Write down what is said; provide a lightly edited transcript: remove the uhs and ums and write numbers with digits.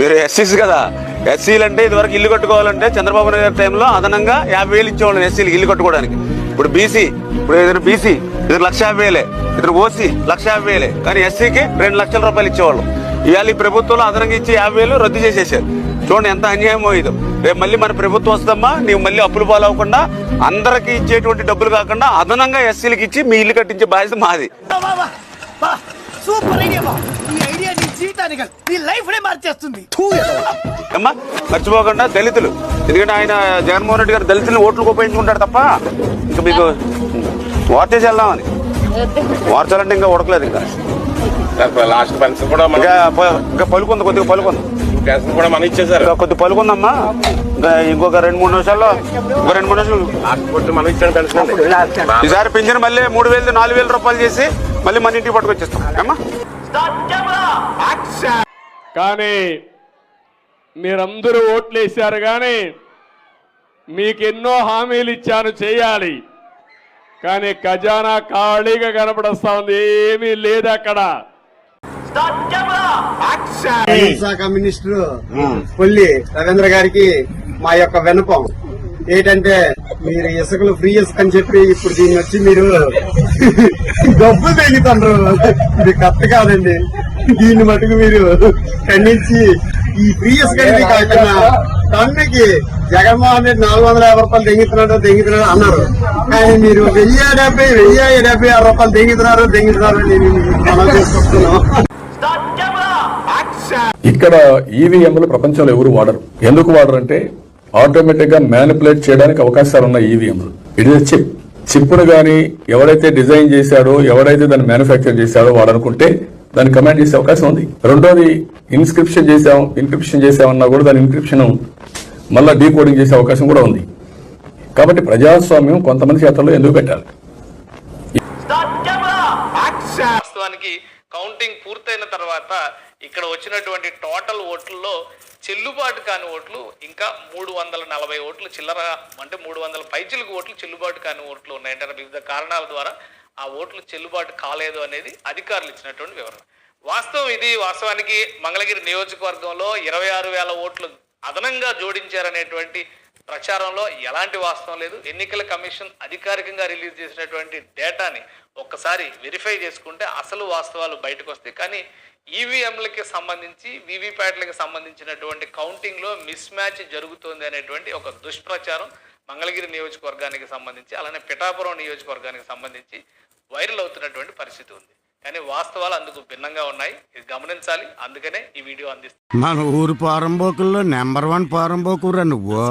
మీరు ఎస్సీస్ కదా, ఎస్సీలు అంటే ఇదివరకు ఇల్లు కట్టుకోవాలంటే చంద్రబాబు నాయుడు గారి టైంలో అదనంగా 50,000 ఇచ్చేవాళ్ళం ఎస్సీలు ఇల్లు కట్టుకోవడానికి. ఇప్పుడు బీసీ, ఇప్పుడు ఇద్దరు బీసీ ఇద్దరు 1,50,000, ఇద్దరు ఓసీ 1,50,000, కానీ ఎస్సీకి 2 లక్షల రూపాయలు ఇచ్చేవాళ్ళం. ఇవాళ ఈ ప్రభుత్వంలో అదనంగా ఇచ్చి 50,000 రద్దు చేసేసారు. చూడండి ఎంత అన్యాయమో ఇది. రేపు మళ్ళీ మన ప్రభుత్వం వస్తుందమ్మా, నీవు మళ్ళీ అప్పులు పాలవకుండా అందరికి ఇచ్చేటువంటి డబ్బులు కాకుండా అదనంగా ఎస్సీలకి ఇచ్చి మీ ఇల్లు కట్టించే బాధ్యత మాది. అమ్మా మర్చిపోకుండా దళితులు, ఎందుకంటే ఆయన జగన్మోహన్ రెడ్డి గారు దళితులను ఓట్లు ఉపయోగించుకుంటాడు తప్ప ఇంకా మీకు వార్ చేసి వెళ్దామని. వార్చాలంటే ఇంకా ఉడకలేదు. ఇంకా లాస్ట్ పెన్షన్ కూడా ఇంకా పలుకుంది, కొద్దిగా పలుకుంది. పెన్షన్ కూడా మనం ఇచ్చేసారు. కొద్దిగా పలుకుందమ్మా. ఇంకా ఇంకొక 2-3 నిమిషాల్లో మనం ఇచ్చాను పెన్షన్. ఈసారి పింఛన్ మళ్ళీ 3,000 4,000 రూపాయలు చేసి మళ్ళీ మన ఇంటికి పట్టుకొచ్చేస్తాం అమ్మా. కానీ మీరందరూ ఓట్లు వేశారు, కానీ మీకు ఎన్నో హామీలు ఇచ్చాను చేయాలి, కానీ ఖజానా ఖాళీగా కనపడస్తా ఉంది, ఏమీ లేదు అక్కడ. శాఖ మినిస్టర్ కొల్లి రవీంద్ర గారికి మా యొక్క విన్నపం ఏంటంటే, మీరు ఇసుకలు ఫ్రీ ఇసుక అని చెప్పి ఇప్పుడు దీన్ని వచ్చి మీరు డబ్బులు తెగుతారు. ఇది కరెక్ట్ కాదండి. దీన్ని మటుకు మీరు ఖండించి ఈ ఫ్రీ ఇసుక కాకుండా టన్నుకి జగన్మోహన్ రెడ్డి 450 రూపాయలు తెంగుతున్నాడు అన్నారు, కానీ మీరు 1,076 రూపాయలు తెంగుతున్నారు మనం తీసుకొస్తున్నాం. ఇక్కడ ఈవీఎంలు ప్రపంచంలో ఎవరు వాడరు. ఎందుకు వాడరంటే ఆటోమేటిక్ గా మ్యానిపులేట్ చేయడానికి అవకాశాలు ఉన్న ఈవీఎంలు. ఇట్ ఇస్ చిప్ను గానీ ఎవరైతే డిజైన్ చేశాడో, ఎవరైతే దాన్ని మ్యానుఫ్యాక్చర్ చేశాడో వాడు అనుకుంటే దాన్ని కమాండ్ చేసే అవకాశం ఉంది. రెండోది ఇన్స్క్రిప్షన్ చేసామన్నా కూడా దాని ఇన్క్రిప్షన్ మళ్ళా డీకోడింగ్ చేసే అవకాశం కూడా ఉంది. కాబట్టి ప్రజాస్వామ్యం కొంతమంది చేతల్లో ఎందుకు పెట్టాలి? వాస్తవానికి కౌంటింగ్ పూర్తయిన తర్వాత ఇక్కడ వచ్చినటువంటి టోటల్ ఓట్లలో చెల్లుబాటు కాని ఓట్లు ఇంకా 340 ఓట్లు చిల్లర, అంటే 300 పైచిలకు ఓట్లు చెల్లుబాటు కాని ఓట్లు ఉన్నాయంటే వివిధ కారణాల ద్వారా ఆ ఓట్లు చెల్లుబాటు కాలేదు అనేది అధికారులు ఇచ్చినటువంటి వివరణ. వాస్తవం ఇది. వాస్తవానికి మంగళగిరి నియోజకవర్గంలో 26,000 ఓట్లు అదనంగా జోడించారనేటువంటి ప్రచారంలో ఎలాంటి వాస్తవం లేదు. ఎన్నికల కమిషన్ అధికారికంగా రిలీజ్ చేసినటువంటి డేటాని ఒక్కసారి వెరిఫై చేసుకుంటే అసలు వాస్తవాలు బయటకు వస్తాయి. కానీ ఈవీఎంలకి సంబంధించి, వీవీప్యాట్లకి సంబంధించినటువంటి కౌంటింగ్లో మిస్ మ్యాచ్ జరుగుతుంది అనేటువంటి ఒక దుష్ప్రచారం మంగళగిరి నియోజకవర్గానికి సంబంధించి, అలానే పిఠాపురం నియోజకవర్గానికి సంబంధించి వైరల్ అవుతున్నటువంటి పరిస్థితి ఉంది. కానీ వాస్తవాలు అందుకు భిన్నంగా ఉన్నాయి. ఇది గమనించాలి. అందుకనే ఈ వీడియో అందిస్తాను. మన ఊరు పారంబోకుల్లో నెంబర్ 1 పారంబోకురా నువ్వు.